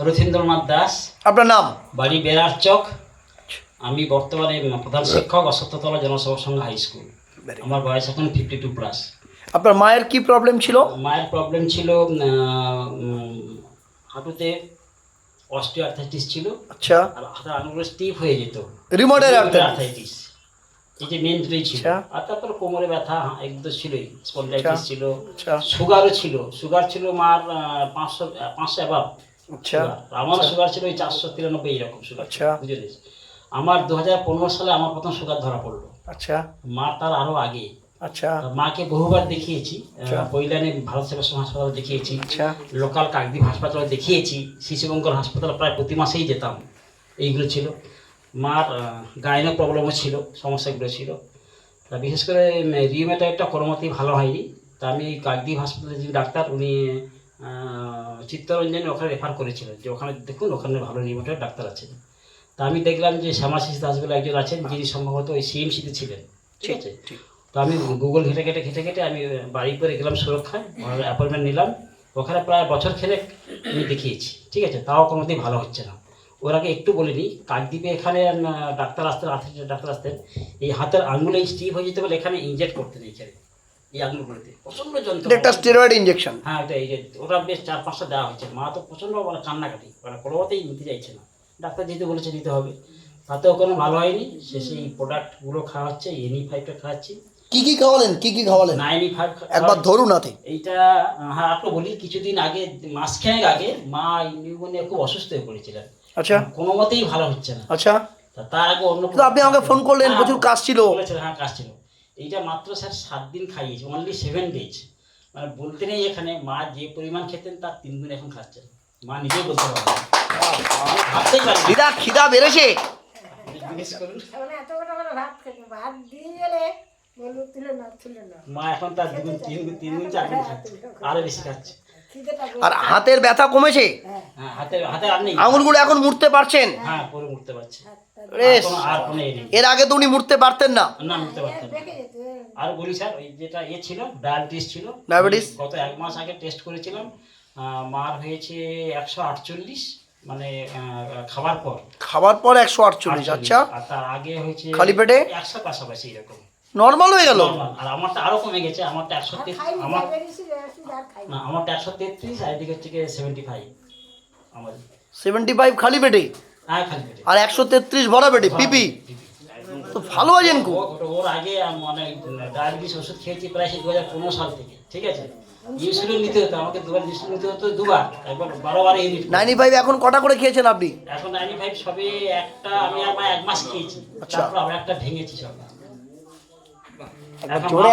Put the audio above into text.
রথীন্দ্রনাথ দাস। আপনার নাম? বাড়ি বেড়ার চক। আমি বর্তমানে প্রধান শিক্ষক অশ্বত্থতলা জনসেবা সংঘ হাই স্কুল। আমার বয়স এখন 52+। আপনার মায়ের কি প্রবলেম ছিল? মায়ের প্রবলেম ছিল হাঁটুতে অস্টিওআর্থাইটিস ছিল। আচ্ছা। আর হাতের আঙুলগুলো স্টিফ হয়ে যেত, রিমোটেড আর্থাইটিস। এই যে মেন দুটোই ছিল। আর তারপর কোমরে ব্যথা একদম ছিলই, স্পন্ডাইটিস ছিল, সুগারও ছিল। সুগার ছিল মার 500 অ্যাবাভ। আচ্ছা। আমার সুগার ছিল ওই 493 এরকম সুগার। আচ্ছা। বুঝলি, আমার 2015 সালে আমার প্রথম সুগার ধরা পড়লো। আচ্ছা। মার তার আরো আগে। আচ্ছা। মাকে বহুবার দেখিয়েছি, পৈলানে ভারত সেবাশ্রম হাসপাতালে দেখিয়েছি, লোকাল কাকদ্বীপ হাসপাতালে দেখিয়েছি, শিশুমঙ্গল হাসপাতালে প্রায় প্রতি মাসেই যেতাম। এইগুলো ছিল। মার গাইনো প্রবলেমও ছিল, সমস্যাগুলো ছিল। তা বিশেষ করে রিউমেটয়েডটা কোনোমতেই ভালো হয়নি। তা আমি কাকদ্বীপ হাসপাতালের যে ডাক্তার, উনি চিত্তরঞ্জনে ওখানে রেফার করেছিলেন যে ওখানে দেখুন, ওখানে ভালো রিউমেটয়েড ডাক্তার আছেন। তা আমি দেখলাম যে শ্যামাশিস দাস বলে একজন আছেন, যিনি সম্ভবত ওই সিএমসিতে ছিলেন। ঠিক আছে। তো আমি গুগল ঘেটে ঘেটে আমি বাড়ি করে গেলাম সুরক্ষায়, অ্যাপয়েন্টমেন্ট নিলাম। ওখানে প্রায় বছর খেলে আমি দেখিয়েছি। ঠিক আছে, তাও কোনোদিন ভালো হচ্ছে না। ওর আগে একটু বলিনি, কাকদ্বীপে এখানে ডাক্তার আসতেন, ডাক্তার আসতেন, এই হাতের আঙুলে স্টিফ হয়ে যেতে বলে এখানে ইনজেক্ট করতেন। এইখানে এই আঙুলগুলোতে প্রচণ্ড যন্ত্রণা। একটা স্টেরয়েড ইনজেকশন। হ্যাঁ, ওটা বেশ 4-5টা দেওয়া হয়েছে। মা তো প্রচণ্ড কান্নাকাটি, কোনোমতেই নিতে চাইছে না। ডাক্তার যেতে বলেছে নিতে হবে, তাতেও কোনো ভালো হয়নি। সে সেই প্রোডাক্টগুলো খাওয়া হচ্ছে, NE5টা খাওয়াচ্ছি। কি কি খাওয়ালেন? 95 একবার ধরুন হাতে। এইটা হ্যাঁ, আপনাকে বলি, কিছুদিন আগে, মাসখানেক আগে মা নিউমোনিয়া খুব অসুস্থ হয়ে পড়েছিলেন। আচ্ছা। কোনো মতেই ভালো হচ্ছে না। আচ্ছা। তার আগে অন্য আপনি আমাকে ফোন করলেন, প্রচুর কাজ ছিল। হ্যাঁ, কাজ ছিল। এইটা মাত্র স্যার 7 দিন খাইয়েছি, অনলি 7 days। মানে বলতে নেই, এখানে মা যে পরিমাণ খেতেন তার 3 গুণ এখন খাচ্ছেন। মা নিজেই বলতে পারবেন, ভাবতেই পারেন। খিদা বেড়েছে। মা এখন তার 2 গুণ 3 গুণ 4 গুণ খাচ্ছে, আরো বেশি খাচ্ছে। আর হাতের ব্যথা কমেছে? হ্যাঁ, হাতে আর নেই। আঙুলগুলো এখন মুড়তে পারছেন? হ্যাঁ, পুরো মুড়তে পারছে। আর কোনো নেই। এর আগে তো উনি মুড়তে পারতেন না। না, মুড়তে পারতেন না। আর বলি স্যার, ওই যেটা ছিল ডায়াবেটিস ছিল। গত 1 মাস আগে টেস্ট করেছিলাম, মার হয়েছে 148, মানে খাবার পর 148। আচ্ছা। আর তার আগে হয়েছে খালি পেটে 100 পাশাপাশি এরকম। নরমাল হয়ে গেল। আর আমারটা আরো কমে গেছে। আমারটা 133, আমারটা 133, আর এদিকে হচ্ছে 75। আমার 75 খালি পেটে, হ্যাঁ, খালি পেটে। আর 133 ভরা পেটে। পিপি তো ভালো আছেন খুব। ওর আগে মানে ডায়াবেটিস ওষুধ খেয়েছি প্রায় 2015 সাল থেকে। ঠিক আছে, ইনসুলিন নিতে হতো আমাকে, 2বার ইনসুলিন নিতে হতো, 2বার, একবার 12বার ইউনিট। 95 এখন কটা করে খেয়েছেন আপনি? এখন 95 সবে একটা, আমি আমার 1 মাস খেয়েছি। তারপর আবার একটা ভেঙেছি সব। জোরে